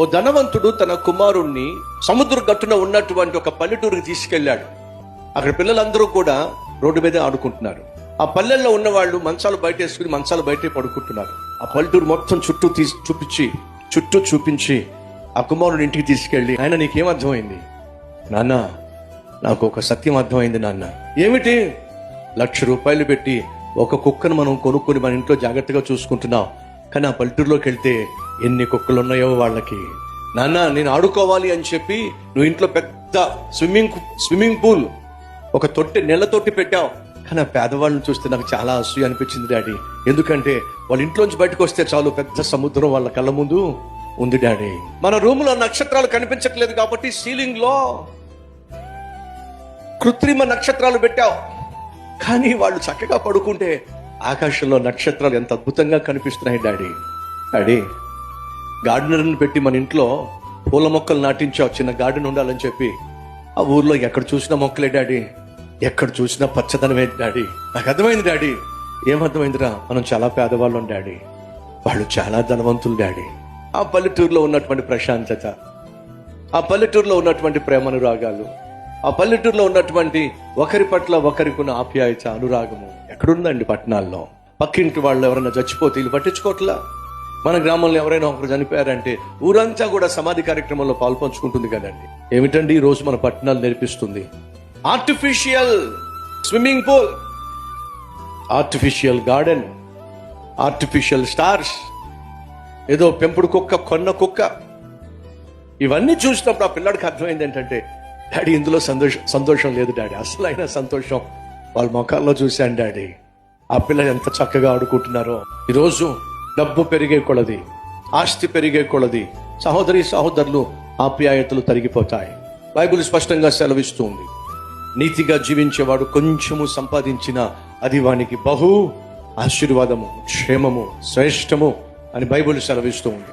ఓ ధనవంతుడు తన కుమారుణ్ణి సముద్ర గట్టున ఉన్నటువంటి ఒక పల్లెటూరుకి తీసుకెళ్లాడు. అక్కడ పిల్లలందరూ కూడా రోడ్డు మీద ఆడుకుంటున్నారు. ఆ పల్లెల్లో ఉన్న వాళ్ళు మంచాలు బయట వేసుకుని మంచాలు బయటే పడుకుంటున్నారు. ఆ పల్లెటూరు మొత్తం చుట్టూ చూపించి ఆ కుమారుడు ఇంటికి తీసుకెళ్లి, ఆయన నీకేం అర్థమైంది? నాన్న, నాకు ఒక సత్యం అర్థమైంది నాన్న. ఏమిటి? 1,00,000 రూపాయలు పెట్టి ఒక కుక్కను మనం కొనుక్కొని మన ఇంట్లో జాగ్రత్తగా చూసుకుంటున్నాం. కానీ ఆ పల్లెటూరులోకి వెళ్తే ఎన్ని కుక్కలు ఉన్నాయో వాళ్ళకి. నాన్న, నేను ఆడుకోవాలి అని చెప్పి నువ్వు ఇంట్లో పెద్ద స్విమ్మింగ్ పూల్, ఒక నీళ్ళ తొట్టి పెట్టావు. కానీ ఆ పేదవాళ్ళని చూస్తే నాకు చాలా అసూయ అనిపించింది డాడీ. ఎందుకంటే వాళ్ళ ఇంట్లోంచి బయటకు వస్తే చాలు పెద్ద సముద్రం వాళ్ళ కళ్ళ ముందు ఉంది డాడీ. మన రూములో నక్షత్రాలు కనిపించట్లేదు కాబట్టి సీలింగ్ లో కృత్రిమ నక్షత్రాలు పెట్టావు. కానీ వాళ్ళు చక్కగా పడుకుంటే ఆకాశంలో నక్షత్రాలు ఎంత అద్భుతంగా కనిపిస్తున్నాయి డాడీ. గార్డెనర్ని పెట్టి మన ఇంట్లో పూల మొక్కలు నాటించావు, చిన్న గార్డెన్ ఉండాలని చెప్పి. ఆ ఊర్లో ఎక్కడ చూసినా మొక్కలే డాడీ, ఎక్కడ చూసినా పచ్చదనమే డాడీ. నాకు అర్థమైంది డాడీ. ఏమర్థమైందిరా? మనం చాలా పేదవాళ్ళం డాడీ, వాళ్ళు చాలా ధనవంతులు డాడీ. ఆ పల్లెటూరులో ఉన్నటువంటి ప్రశాంతత, ఆ పల్లెటూరులో ఉన్నటువంటి ప్రేమానురాగాలు, ఆ పల్లెటూరులో ఉన్నటువంటి ఒకరి పట్ల ఒకరికి ఉన్న ఆప్యాయత, అనురాగము ఎక్కడుందండి పట్టణాల్లో? పక్కింటి వాళ్ళు ఎవరైనా చచ్చిపోతే వీళ్ళు పట్టించుకోవట్లా. మన గ్రామంలో ఎవరైనా ఒకరు చనిపోయారంటే ఊరంతా కూడా సమాధి కార్యక్రమంలో పాల్పంచుకుంటుంది కదండి. ఏమిటండి ఈ రోజు మన పట్టణాలు నేర్పిస్తుంది? Artificial swimming pool, artificial garden, artificial stars, ఏదో పెంపుడు కుక్క, కొన్న కుక్క. ఇవన్నీ చూసినప్పుడు ఆ పిల్లాడికి అర్థమైంది ఏంటంటే, డాడీ ఇందులో సంతోషం లేదు డాడీ. అసలు అయిన సంతోషం వాళ్ళ ముఖాల్లో చూశాను డాడీ. ఆ పిల్లలు ఎంత చక్కగా ఆడుకుంటున్నారో. ఈరోజు డబ్బు పెరిగే కొలది, ఆస్తి పెరిగే కొలది సహోదరులు ఆప్యాయతలు తరిగిపోతాయి. బైబిల్ స్పష్టంగా సెలవిస్తూ ఉంది, నీతిగా జీవించేవాడు కొంచెము సంపాదించిన అది వానికి బహు ఆశీర్వాదము, క్షేమము, శ్రేష్టము అని బైబిల్ సెలవిస్తూ ఉంది.